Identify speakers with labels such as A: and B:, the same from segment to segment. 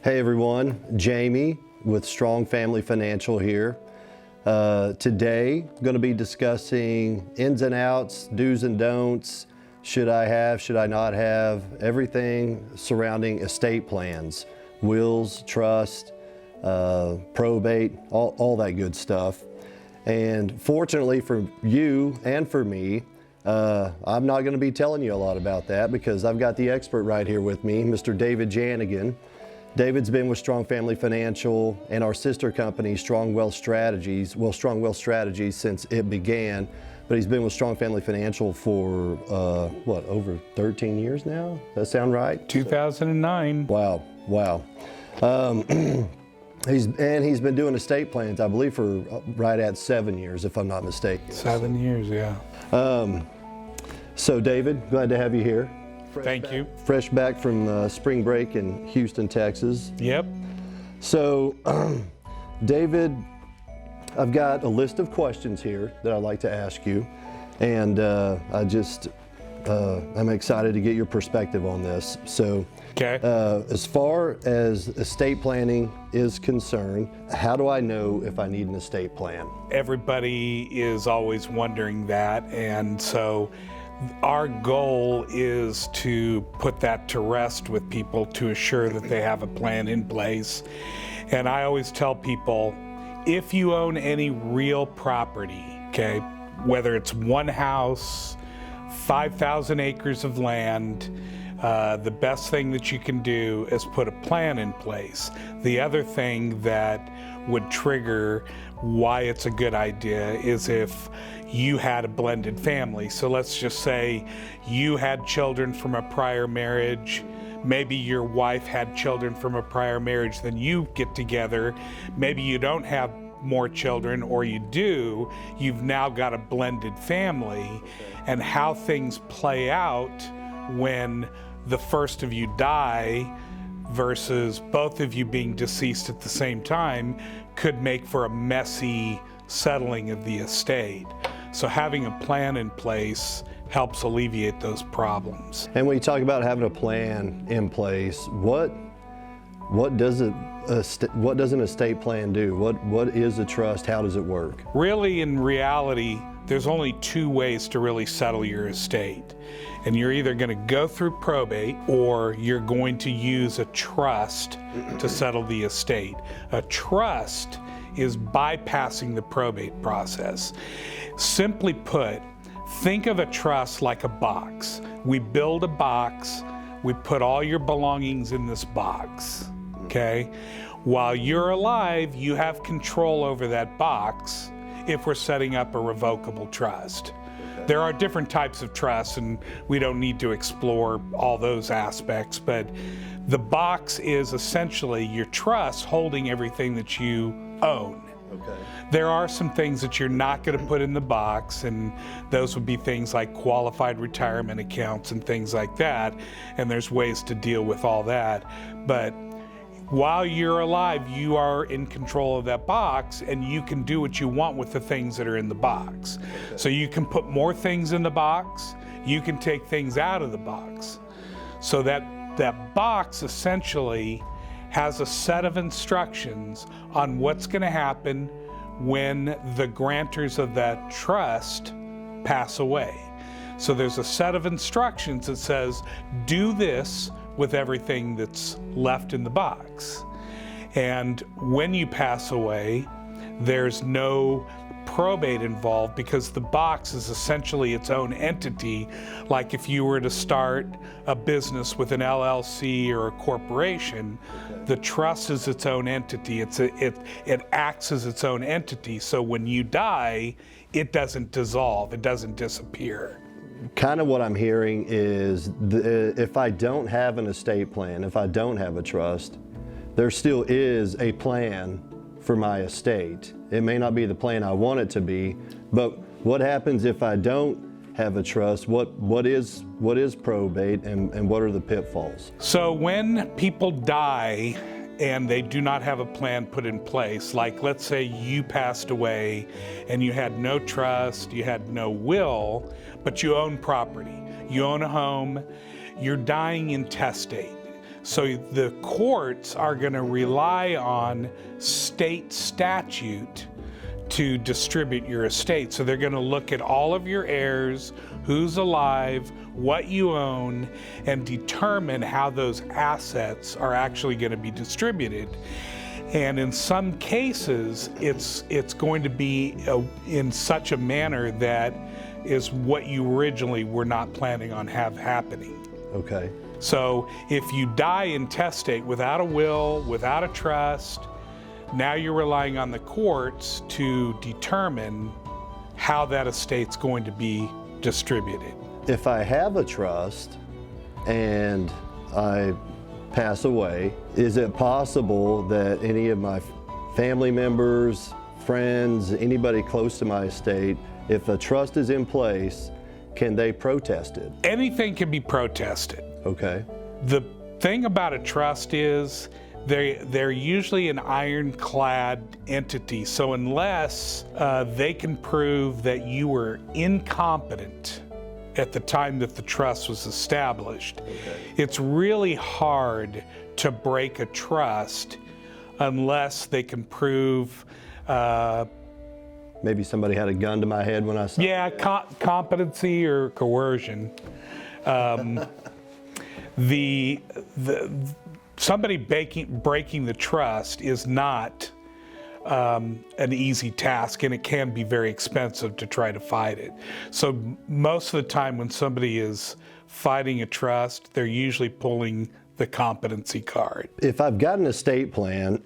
A: Hey everyone, Jamie with Strong Family Financial here. Today, I'm going to be discussing ins and outs, do's and don'ts, should I have, should I not have, everything surrounding estate plans, wills, trust, probate, all that good stuff. And fortunately for you and for me, I'm not going to be telling you a lot about that because I've got the expert right here with me, Mr. David Janigan. David's been with Strong Family Financial and our sister company, Strong Wealth Strategies, since it began, but he's been with Strong Family Financial for, over 13 years now? Does that sound right?
B: 2009.
A: Wow. He's been doing estate plans, I believe, for right at 7 years, if I'm not mistaken.
B: 7 years, yeah.
A: So David, glad to have you here.
B: Thank you.
A: Fresh back from spring break in Houston, Texas.
B: Yep.
A: So, David, I've got a list of questions here that I'd like to ask you, and I'm excited to get your perspective on this. So,
B: Okay.
A: As far as estate planning is concerned, how do I know if I need an estate plan?
B: Everybody is always wondering that, and so our goal is to put that to rest with people to assure that they have a plan in place. And I always tell people, if you own any real property, okay, whether it's one house, 5,000 acres of land, the best thing that you can do is put a plan in place. The other thing that would trigger why it's a good idea is if you had a blended family. So let's just say you had children from a prior marriage, maybe your wife had children from a prior marriage, then you get together, maybe you don't have more children, or you do, you've now got a blended family, and how things play out when the first of you die versus both of you being deceased at the same time could make for a messy settling of the estate. So having a plan in place helps alleviate those problems.
A: And when you talk about having a plan in place, what does an estate plan do? What is a trust? How does it work?
B: Really, in reality, there's only two ways to really settle your estate. And you're either going to go through probate or you're going to use a trust to settle the estate. A trust is bypassing the probate process. Simply put, think of a trust like a box. We build a box, we put all your belongings in this box, okay? While you're alive, you have control over that box if we're setting up a revocable trust. There are different types of trusts, and we don't need to explore all those aspects, but the box is essentially your trust holding everything that you own.
A: Okay.
B: There are some things that you're not going to put in the box, and those would be things like qualified retirement accounts and things like that, and there's ways to deal with all that. But while you're alive, you are in control of that box, and you can do what you want with the things that are in the box. Okay. So you can put more things in the box, you can take things out of the box. So that box essentially has a set of instructions on what's going to happen when the grantors of that trust pass away. So there's a set of instructions that says, do this with everything that's left in the box. And when you pass away, there's no probate involved because the box is essentially its own entity. Like if you were to start a business with an LLC or a corporation, the trust is its own entity. It acts as its own entity. So when you die, it doesn't dissolve, it doesn't disappear.
A: Kind of what I'm hearing is if I don't have an estate plan, if I don't have a trust, there still is a plan for my estate. It may not be the plan I want it to be, but what happens if I don't have a trust? What is probate, and what are the pitfalls?
B: So when people die and they do not have a plan put in place, like let's say you passed away and you had no trust, you had no will, but you own property, you own a home, you're dying intestate. So the courts are going to rely on state statute to distribute your estate. So they're going to look at all of your heirs, who's alive, what you own, and determine how those assets are actually going to be distributed. And in some cases, it's going to be in such a manner that is what you originally were not planning on happening.
A: Okay.
B: So if you die intestate without a will, without a trust, now you're relying on the courts to determine how that estate's going to be distributed.
A: If I have a trust and I pass away, is it possible that any of my family members, friends, anybody close to my estate, if a trust is in place, can they protest it?
B: Anything can be protested.
A: Okay.
B: The thing about a trust is they're usually an ironclad entity. So unless they can prove that you were incompetent at the time that the trust was established, it's really hard to break a trust unless they can prove
A: Maybe somebody had a gun to my head when I signed.
B: yeah, competency or coercion. Somebody breaking the trust is not an easy task, and it can be very expensive to try to fight it. So most of the time when somebody is fighting a trust, they're usually pulling the competency card.
A: If I've got an estate plan,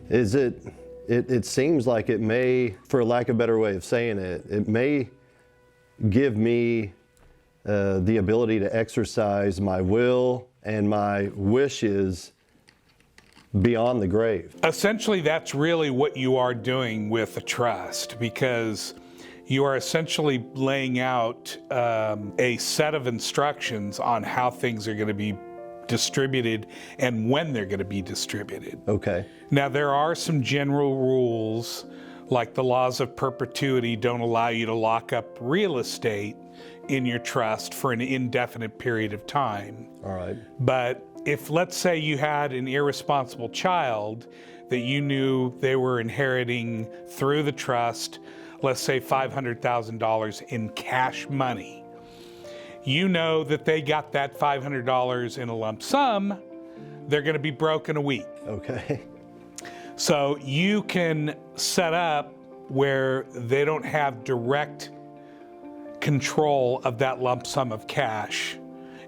A: it seems like it may, for lack of a better way of saying it, it may give me the ability to exercise my will and my wishes beyond the grave.
B: Essentially, that's really what you are doing with a trust, because you are essentially laying out a set of instructions on how things are going to be distributed and when they're going to be distributed.
A: Okay.
B: Now, there are some general rules, like the laws of perpetuity don't allow you to lock up real estate in your trust for an indefinite period of time.
A: All right.
B: But if, let's say, you had an irresponsible child that you knew they were inheriting through the trust, let's say $500,000 in cash money, you know that they got that $500 in a lump sum, they're going to be broke in a week.
A: Okay.
B: So you can set up where they don't have direct control of that lump sum of cash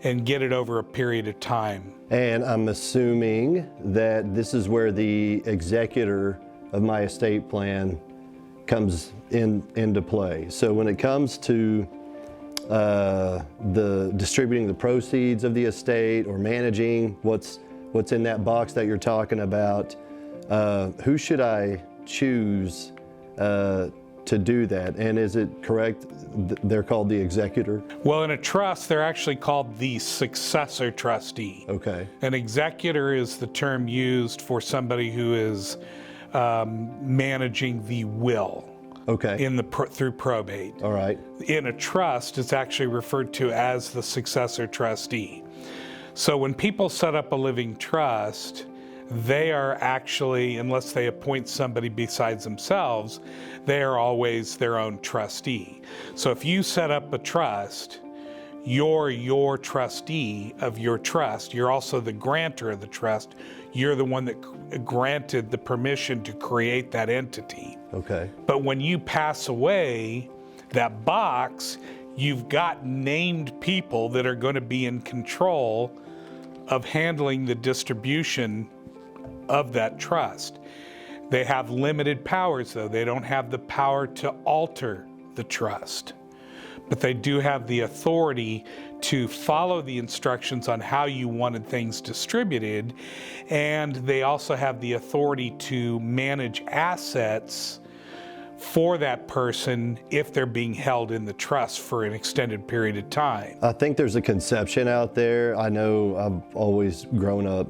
B: and get it over a period of time.
A: And I'm assuming that this is where the executor of my estate plan comes into play. So when it comes to the distributing the proceeds of the estate or managing what's in that box that you're talking about, who should I choose to do that? And is it correct they're called the executor?
B: Well, in a trust, they're actually called the successor trustee.
A: Okay.
B: An executor is the term used for somebody who is managing the will.
A: Okay.
B: Through probate.
A: All right.
B: In a trust, it's actually referred to as the successor trustee. So when people set up a living trust, they are actually, unless they appoint somebody besides themselves, they are always their own trustee. So if you set up a trust, you're your trustee of your trust. You're also the grantor of the trust. You're the one that granted the permission to create that entity.
A: Okay.
B: But when you pass away, that box, you've got named people that are going to be in control of handling the distribution of that trust. They have limited powers, though. They don't have the power to alter the trust, but they do have the authority to follow the instructions on how you wanted things distributed, and they also have the authority to manage assets for that person if they're being held in the trust for an extended period of time.
A: I think there's a conception out there. I know I've always grown up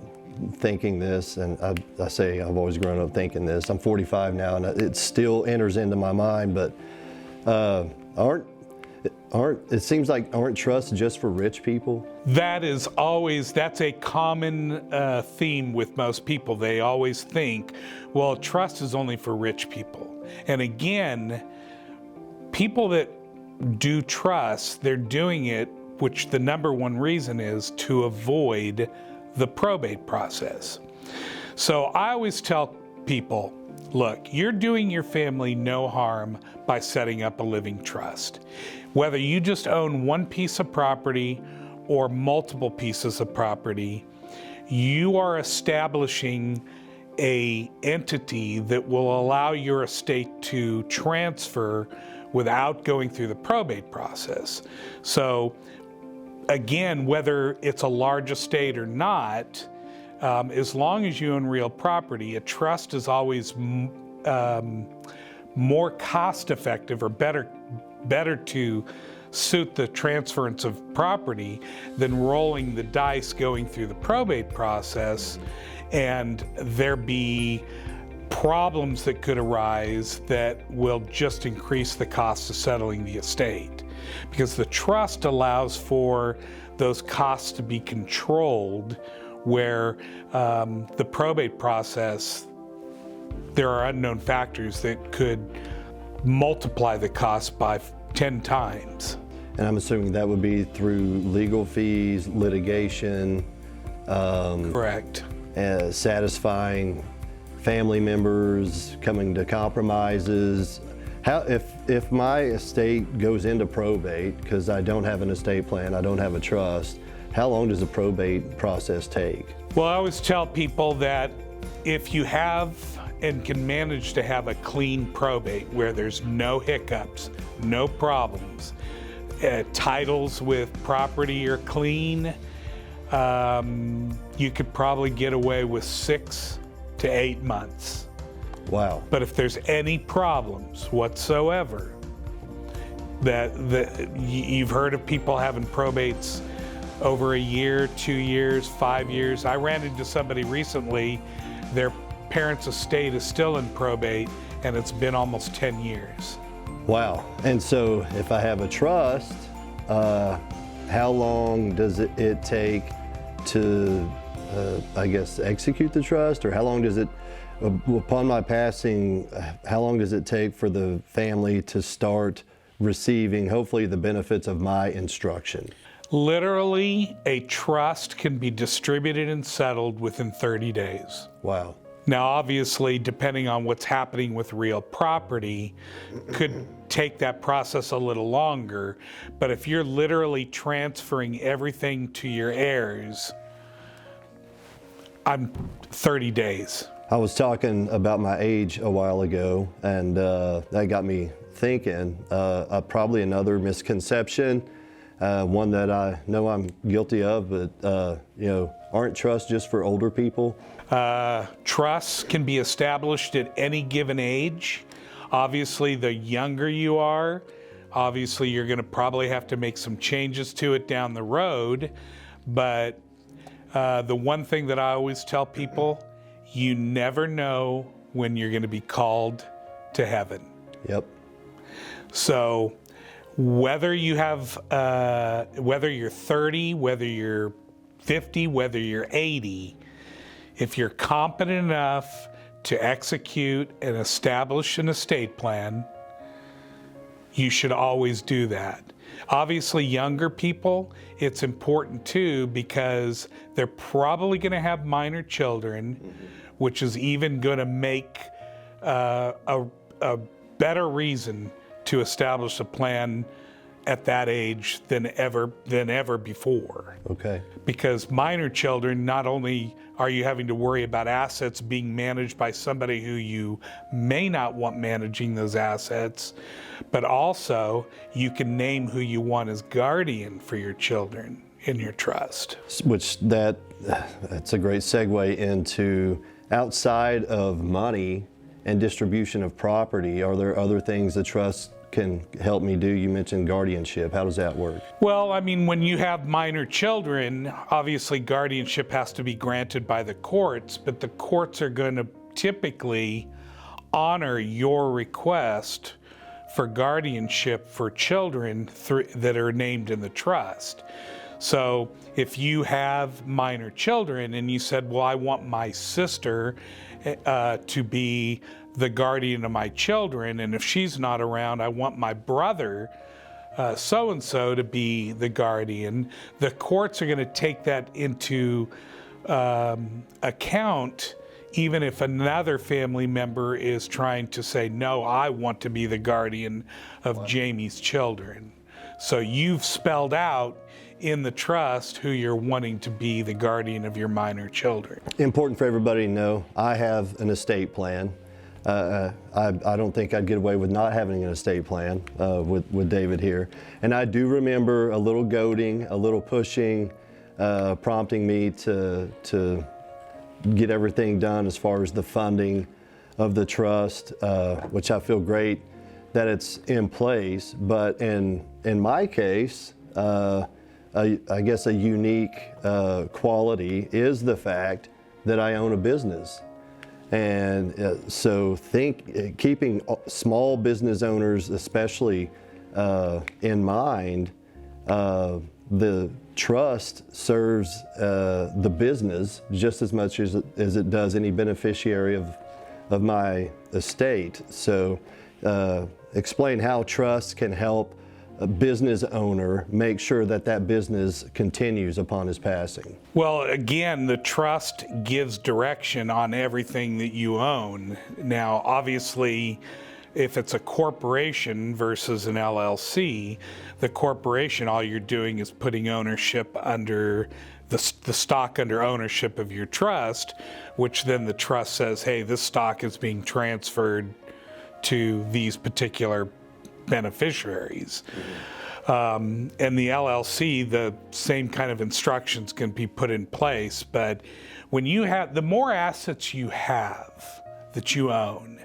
A: thinking this, and I say I've always grown up thinking this. I'm 45 now, and it still enters into my mind, but It seems like aren't trusts just for rich people?
B: That's a common theme with most people. They always think, well, trust is only for rich people. And again, people that do trust, they're doing it, which the number one reason is to avoid the probate process. So I always tell people, look, you're doing your family no harm by setting up a living trust. Whether you just own one piece of property or multiple pieces of property, you are establishing an entity that will allow your estate to transfer without going through the probate process. So again, whether it's a large estate or not, as long as you own real property, a trust is always more cost effective or better to suit the transference of property than rolling the dice going through the probate process, and there be problems that could arise that will just increase the cost of settling the estate. Because the trust allows for those costs to be controlled, where the probate process, there are unknown factors that could multiply the cost by 10 times.
A: And I'm assuming that would be through legal fees, litigation.
B: Correct.
A: Satisfying family members, coming to compromises. If my estate goes into probate, because I don't have an estate plan, I don't have a trust, how long does the probate process take?
B: Well, I always tell people that if you have and can manage to have a clean probate where there's no hiccups, no problems, titles with property are clean, you could probably get away with 6 to 8 months.
A: Wow.
B: But if there's any problems whatsoever, you've heard of people having probates over a year, 2 years, 5 years. I ran into somebody recently, their parents' estate is still in probate, and it's been almost 10 years.
A: Wow. And so if I have a trust, how long does it take to, I guess, execute the trust? Or how long does it, upon my passing, how long does it take for the family to start receiving, hopefully, the benefits of my instruction?
B: Literally, a trust can be distributed and settled within 30 days.
A: Wow.
B: Now, obviously, depending on what's happening with real property, could take that process a little longer. But if you're literally transferring everything to your heirs, I'm 30 days.
A: I was talking about my age a while ago, and that got me thinking. Probably another misconception, one that I know I'm guilty of, but aren't trusts just for older people?
B: Trusts can be established at any given age. Obviously, the younger you are, obviously you're going to probably have to make some changes to it down the road. But the one thing that I always tell people, you never know when you're going to be called to heaven.
A: Yep.
B: So whether you have, whether you're 30, whether you're 50, whether you're 80, if you're competent enough to execute and establish an estate plan, you should always do that. Obviously, younger people, it's important too, because they're probably going to have minor children, which is even going to make a better reason to establish a plan at that age than ever before.
A: Okay.
B: Because minor children, not only are you having to worry about assets being managed by somebody who you may not want managing those assets, but also you can name who you want as guardian for your children in your trust.
A: Which that's a great segue into, outside of money and distribution of property, are there other things the trust can help me do? You mentioned guardianship. How does that work?
B: Well, I mean, when you have minor children, obviously guardianship has to be granted by the courts, but the courts are going to typically honor your request for guardianship for children that are named in the trust. So if you have minor children and you said, well, I want my sister to be the guardian of my children, and if she's not around, I want my brother so-and-so to be the guardian, the courts are going to take that into account, even if another family member is trying to say, no, I want to be the guardian of Jamie's children. So you've spelled out in the trust who you're wanting to be the guardian of your minor children.
A: Important for everybody to know, I have an estate plan. I don't think I'd get away with not having an estate plan with David here. And I do remember a little goading, a little pushing, prompting me to get everything done as far as the funding of the trust, which I feel great that it's in place. But in my case, I guess a unique quality is the fact that I own a business. And so keeping small business owners especially in mind, the trust serves the business just as much as it does any beneficiary of my estate. So explain how trust can help a business owner make sure that that business continues upon his passing.
B: Well, again, the trust gives direction on everything that you own. Now, obviously, if it's a corporation versus an LLC, the corporation, all you're doing is putting ownership under the stock under ownership of your trust, which then the trust says, hey, this stock is being transferred to these particular beneficiaries. And the LLC, the same kind of instructions can be put in place, but when you have, the more assets you have that you own,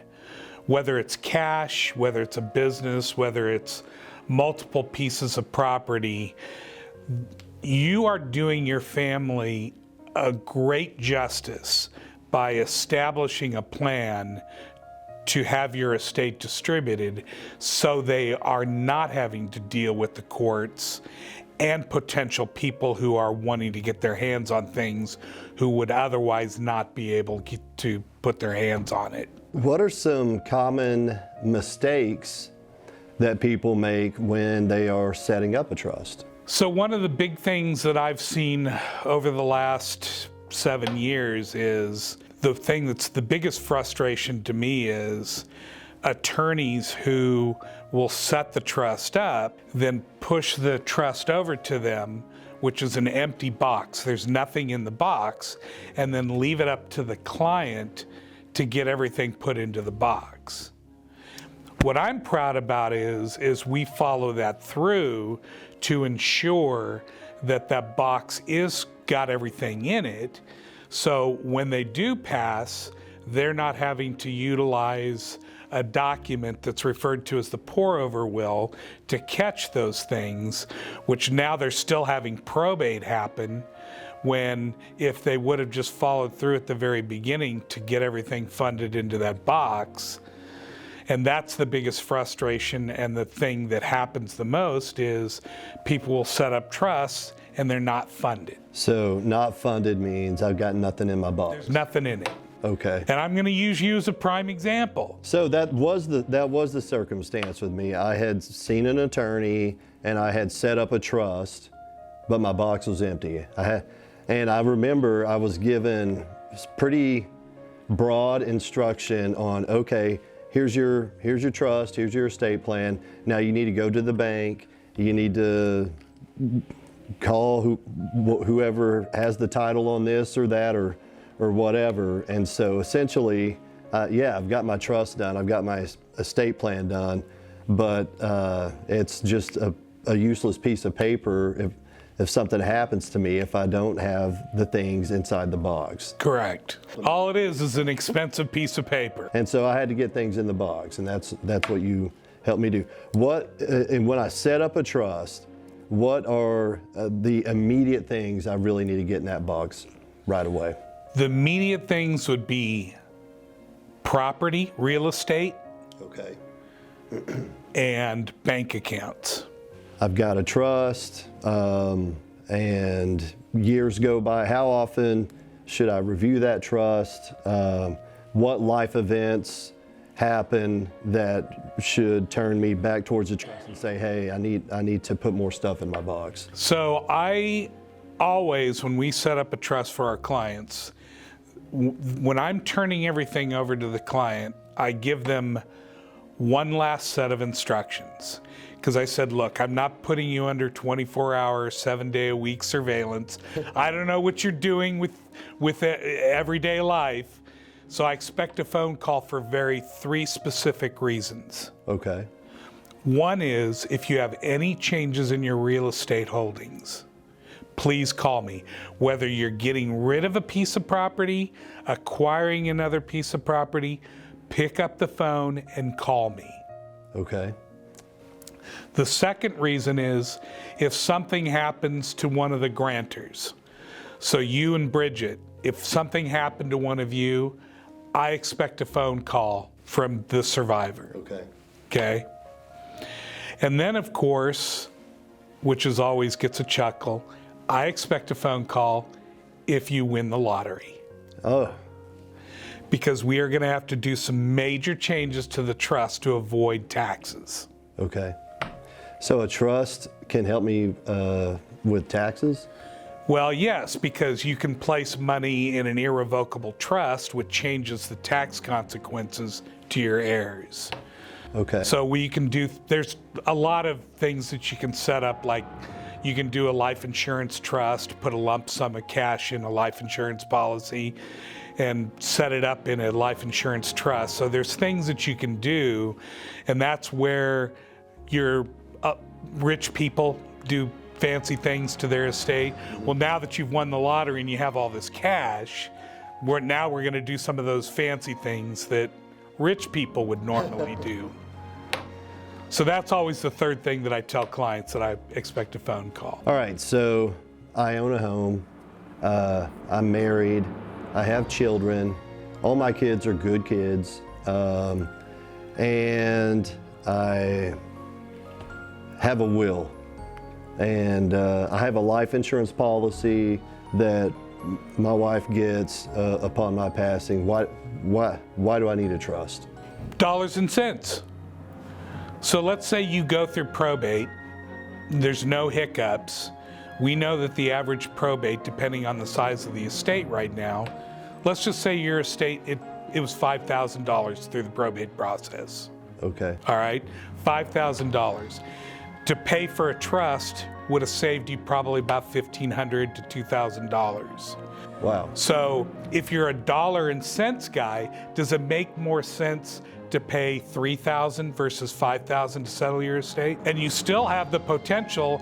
B: whether it's cash, whether it's a business, whether it's multiple pieces of property, you are doing your family a great justice by establishing a plan to have your estate distributed so they are not having to deal with the courts and potential people who are wanting to get their hands on things who would otherwise not be able to put their hands on it.
A: What are some common mistakes that people make when they are setting up a trust?
B: So one of the big things that I've seen over the last 7 years is the thing that's the biggest frustration to me is attorneys who will set the trust up, then push the trust over to them, which is an empty box. There's nothing in the box, and then leave it up to the client to get everything put into the box. What I'm proud about is we follow that through to ensure that that box is got everything in it. So when they do pass, they're not having to utilize a document that's referred to as the pour-over will to catch those things, which now they're still having probate happen, when if they would have just followed through at the very beginning to get everything funded into that box. And that's the biggest frustration, and the thing that happens the most is people will set up trusts and they're not funded.
A: So not funded means I've got nothing in my box.
B: There's nothing in it.
A: Okay.
B: And I'm going to use you as a prime example.
A: So that was the circumstance with me. I had seen an attorney and I had set up a trust, but my box was empty. And I remember I was given pretty broad instruction on, okay, here's your trust, here's your estate plan. Now you need to go to the bank. You need to call whoever has the title on this or that or whatever. And so essentially, yeah, I've got my trust done, I've got my estate plan done, but it's just a useless piece of paper if something happens to me if I don't have the things inside the box.
B: Correct. All it is an expensive piece of paper.
A: And so I had to get things in the box, and that's what you helped me do. And when I set up a trust, what are the immediate things I really need to get in that box right away?
B: The immediate things would be property, real estate.
A: Okay.
B: and bank accounts.
A: I've got a trust, and years go by. How often should I review that trust? What life events happen that should turn me back towards the trust and say, hey, I need to put more stuff in my box?
B: So I always, when we set up a trust for our clients, when I'm turning everything over to the client, I give them one last set of instructions. Because I said, look, I'm not putting you under 24-hour, 7-day-a-week surveillance. I don't know what you're doing with everyday life. So I expect a phone call for three specific reasons.
A: Okay.
B: One is if you have any changes in your real estate holdings, please call me. Whether you're getting rid of a piece of property, acquiring another piece of property, pick up the phone and call me.
A: Okay.
B: The second reason is if something happens to one of the grantors. So you and Bridget, if something happened to one of you, I expect a phone call from the survivor.
A: Okay.
B: Okay? And then, of course, which is always gets a chuckle, I expect a phone call if you win the lottery.
A: Oh.
B: Because we are going to have to do some major changes to the trust to avoid taxes.
A: Okay. So a trust can help me with taxes?
B: Well, yes, because you can place money in an irrevocable trust, which changes the tax consequences to your heirs.
A: Okay.
B: So there's a lot of things that you can set up, like you can do a life insurance trust, put a lump sum of cash in a life insurance policy, and set it up in a life insurance trust. So there's things that you can do, and that's where your rich people do fancy things to their estate. Well, now that you've won the lottery and you have all this cash, we're going to do some of those fancy things that rich people would normally do. So that's always the third thing that I tell clients that I expect a phone call.
A: All right, so I own a home, I'm married, I have children, all my kids are good kids, and I have a will. And I have a life insurance policy that my wife gets upon my passing. Why do I need a trust?
B: Dollars and cents. So let's say you go through probate, there's no hiccups. We know that the average probate, depending on the size of the estate right now, let's just say your estate, it was $5,000 through the probate process.
A: Okay.
B: All right, $5,000. To pay for a trust would have saved you probably about $1,500 to $2,000.
A: Wow.
B: So if you're a dollar and cents guy, does it make more sense to pay $3,000 versus $5,000 to settle your estate? And you still have the potential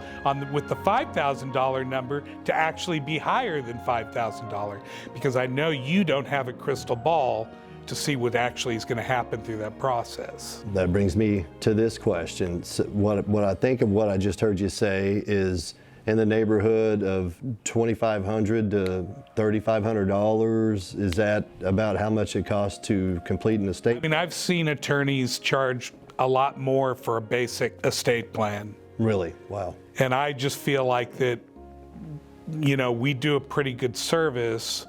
B: with the $5,000 number to actually be higher than $5,000, because I know you don't have a crystal ball to see what actually is going to happen through that process.
A: That brings me to this question. So what I think of what I just heard you say is in the neighborhood of $2,500 to $3,500. Is that about how much it costs to complete an estate?
B: I mean, I've seen attorneys charge a lot more for a basic estate plan.
A: Really? Wow.
B: And I just feel like that, we do a pretty good service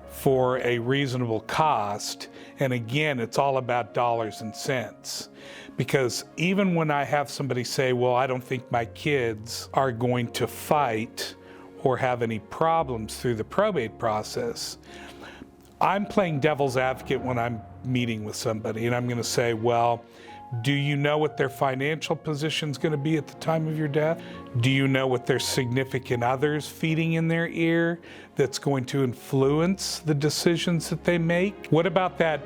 B: for a reasonable cost. And again, it's all about dollars and cents. Because even when I have somebody say, well, I don't think my kids are going to fight or have any problems through the probate process, I'm playing devil's advocate when I'm meeting with somebody, and I'm going to say, well, do you know what their financial position is going to be at the time of your death? Do you know what their significant other's feeding in their ear that's going to influence the decisions that they make? What about that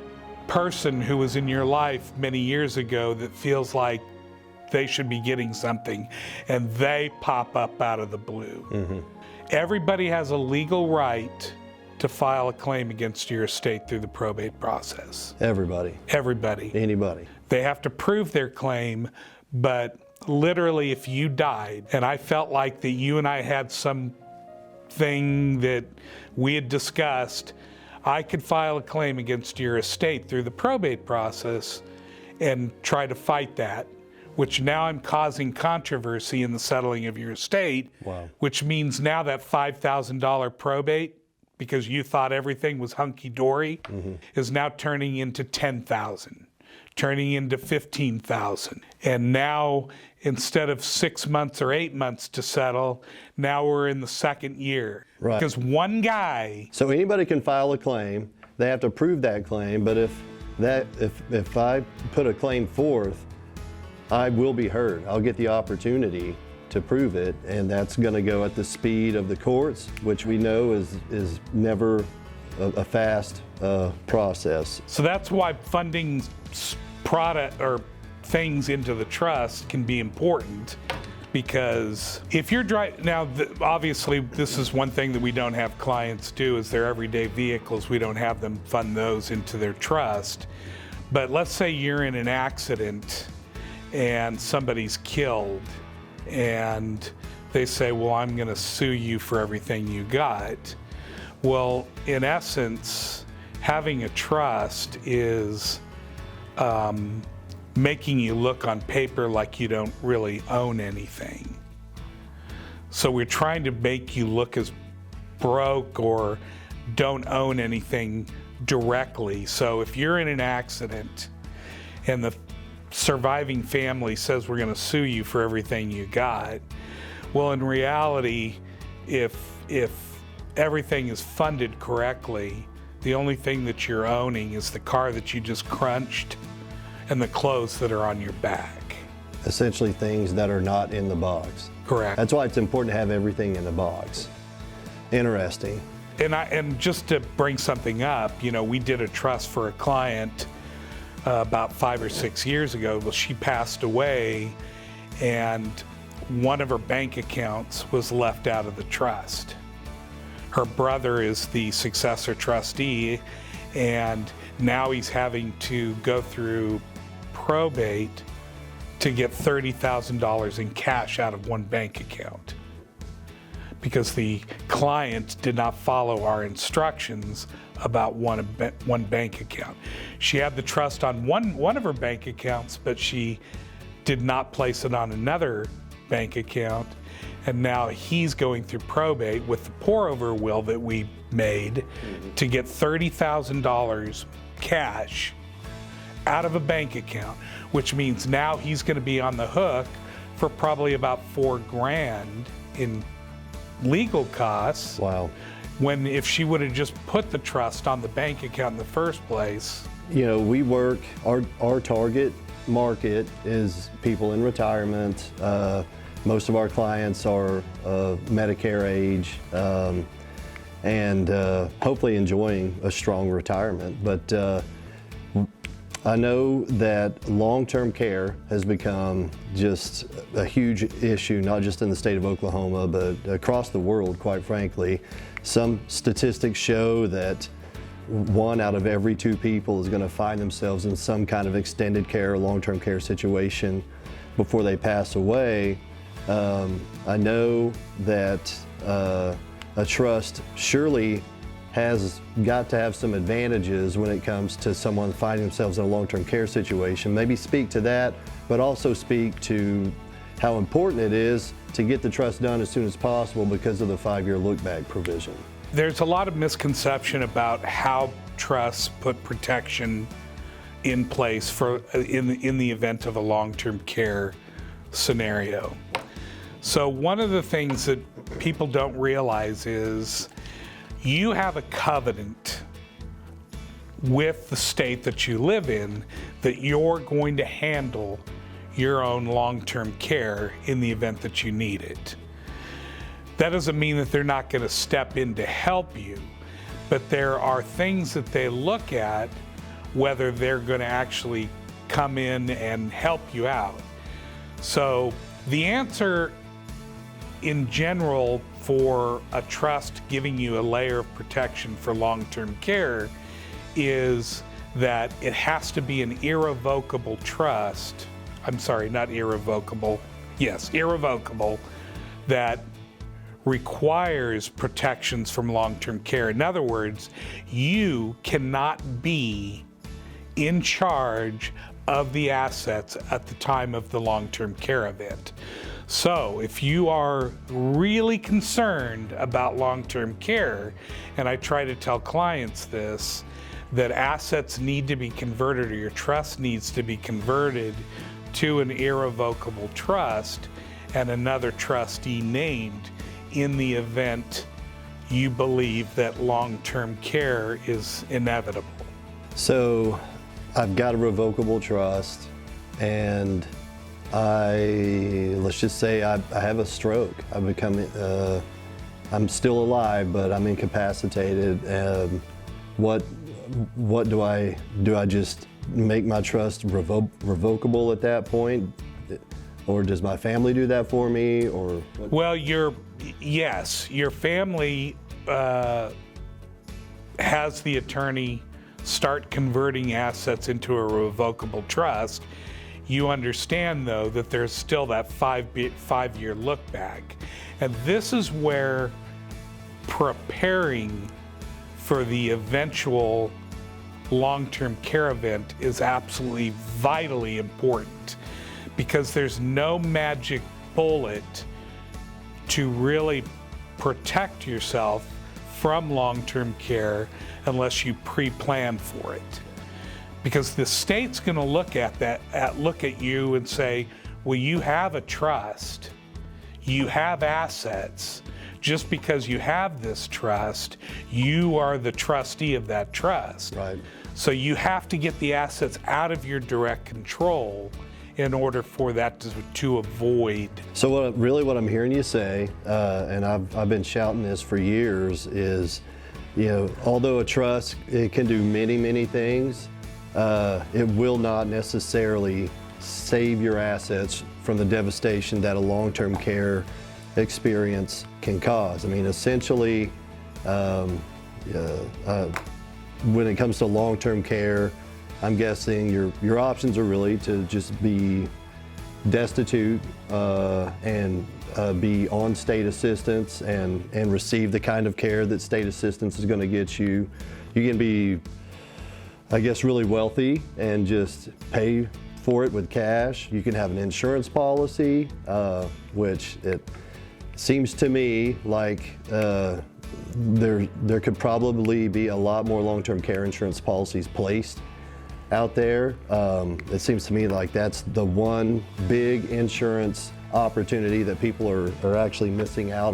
B: person who was in your life many years ago that feels like they should be getting something and they pop up out of the blue? Mm-hmm. Everybody has a legal right to file a claim against your estate through the probate process.
A: Everybody.
B: Everybody.
A: Anybody.
B: They have to prove their claim, but literally if you died and I felt like that you and I had something that we had discussed, I could file a claim against your estate through the probate process and try to fight that, which now I'm causing controversy in the settling of your estate,
A: Wow.
B: which means now that $5,000 probate, because you thought everything was hunky-dory, is now turning into $10,000, turning into $15,000. And now, instead of 6 months or 8 months to settle, now we're in the second year.
A: Right.
B: Because one guy,
A: So anybody can file a claim. They have to prove that claim, but if I put a claim forth, I will be heard. I'll get the opportunity to prove it, and that's going to go at the speed of the courts, which we know is never a fast process.
B: so that's why funding product or things into the trust can be important, because if you're driving now, obviously this is one thing that we don't have clients do is their everyday vehicles. We don't have them fund those into their trust. But let's say you're in an accident and somebody's killed, and they say, well, I'm going to sue you for everything you got. Well, in essence, having a trust is making you look on paper like you don't really own anything. So we're trying to make you look as broke or don't own anything directly. So if you're in an accident and the surviving family says we're going to sue you for everything you got, well, in reality, if everything is funded correctly, the only thing that you're owning is the car that you just crunched and the clothes that are on your back.
A: Essentially things that are not in the box.
B: Correct.
A: That's why it's important to have everything in the box. Interesting.
B: And just to bring something up, we did a trust for a client about 5 or 6 years ago. Well, she passed away, and one of her bank accounts was left out of the trust. Her brother is the successor trustee, and now he's having to go through probate to get $30,000 in cash out of one bank account, because the client did not follow our instructions about one bank account. She had the trust on one of her bank accounts, but she did not place it on another bank account. And now he's going through probate with the pour-over will that we made to get $30,000 cash out of a bank account, which means now he's going to be on the hook for probably about $4,000 in legal costs.
A: Wow.
B: When if she would have just put the trust on the bank account in the first place.
A: We work, our target market is people in retirement. Most of our clients are Medicare age and hopefully enjoying a strong retirement. But I know that long-term care has become just a huge issue, not just in the state of Oklahoma, but across the world, quite frankly. Some statistics show that 1 out of every 2 people is going to find themselves in some kind of extended care or long-term care situation before they pass away. I know that a trust surely has got to have some advantages when it comes to someone finding themselves in a long-term care situation. Maybe speak to that, but also speak to how important it is to get the trust done as soon as possible because of the 5-year look-back provision.
B: There's a lot of misconception about how trusts put protection in place for in the event of a long-term care scenario. So one of the things that people don't realize is you have a covenant with the state that you live in that you're going to handle your own long-term care in the event that you need it. That doesn't mean that they're not going to step in to help you, but there are things that they look at whether they're going to actually come in and help you out. So the answer in general for a trust giving you a layer of protection for long-term care is that it has to be an irrevocable trust. I'm sorry, not irrevocable. Yes, irrevocable, that requires protections from long-term care. In other words, you cannot be in charge of the assets at the time of the long-term care event. So if you are really concerned about long-term care, and I try to tell clients this, that assets need to be converted, or your trust needs to be converted to an irrevocable trust and another trustee named in the event you believe that long-term care is inevitable.
A: So I've got a revocable trust, and let's just say I have a stroke. I've become, I'm still alive, but I'm incapacitated. What do I just make my trust revocable at that point? Or does my family do that for me? Or
B: well, yes, your family has the attorney start converting assets into a revocable trust. You understand, though, that there's still that five-year look back. And this is where preparing for the eventual long-term care event is absolutely vitally important, because there's no magic bullet to really protect yourself from long-term care unless you pre-plan for it. Because the state's going to look at you and say, well, you have a trust, you have assets. Just because you have this trust, you are the trustee of that trust.
A: Right.
B: So you have to get the assets out of your direct control in order for that to avoid.
A: So what I'm hearing you say, and I've been shouting this for years, is, although a trust, it can do many things, it will not necessarily save your assets from the devastation that a long-term care experience can cause. I mean, essentially, when it comes to long-term care, I'm guessing your options are really to just be destitute and be on state assistance and receive the kind of care that state assistance is going to get you. You can be, I guess, really wealthy and just pay for it with cash. You can have an insurance policy, which it seems to me like there could probably be a lot more long-term care insurance policies placed out there. It seems to me like that's the one big insurance opportunity that people are actually missing out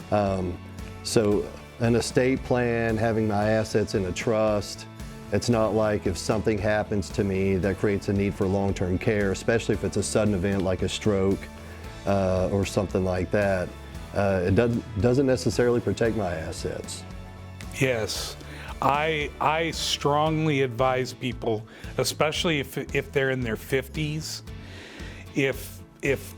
A: on. So an estate plan, having my assets in a trust, it's not like if something happens to me that creates a need for long-term care, especially if it's a sudden event like a stroke or something like that. It doesn't necessarily protect my assets.
B: Yes. I strongly advise people, especially if they're in their 50s, if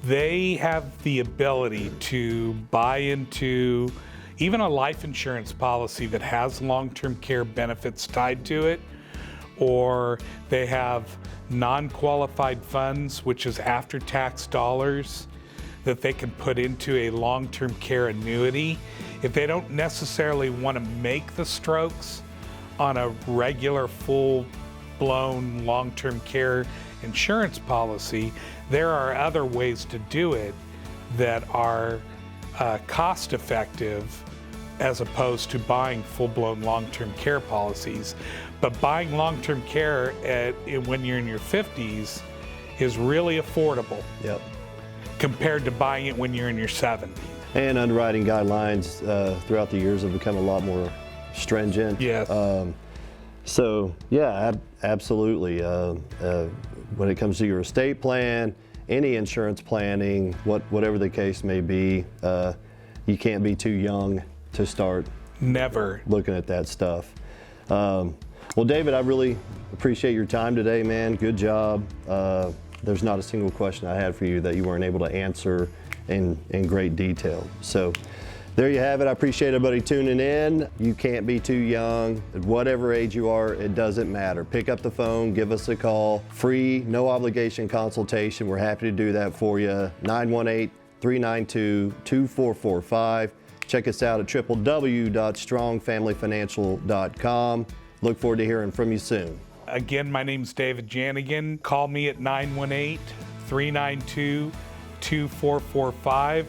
B: they have the ability to buy into even a life insurance policy that has long-term care benefits tied to it, or they have non-qualified funds, which is after-tax dollars that they can put into a long-term care annuity. If they don't necessarily want to make the strokes on a regular full-blown long-term care insurance policy, there are other ways to do it that are cost-effective as opposed to buying full-blown long-term care policies. But buying long-term care when you're in your 50s is really affordable.
A: Yep.
B: Compared to buying it when you're in your 70s.
A: And underwriting guidelines throughout the years have become a lot more stringent.
B: Yes.
A: So yeah, absolutely. When it comes to your estate plan, any insurance planning, whatever the case may be, you can't be too young to start
B: Never
A: looking at that stuff. Well, David, I really appreciate your time today, man. Good job. There's not a single question I had for you that you weren't able to answer in great detail. So there you have it. I appreciate everybody tuning in. You can't be too young. At whatever age you are, it doesn't matter. Pick up the phone, give us a call. Free, no obligation consultation. We're happy to do that for you. 918-392-2445. Check us out at www.strongfamilyfinancial.com. Look forward to hearing from you soon.
B: Again, my name's David Janigan. Call me at 918-392-2445,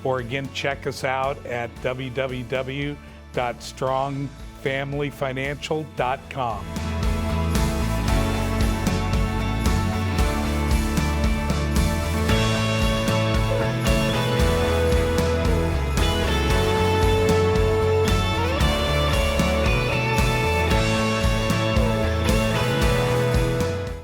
B: or again, check us out at www.strongfamilyfinancial.com.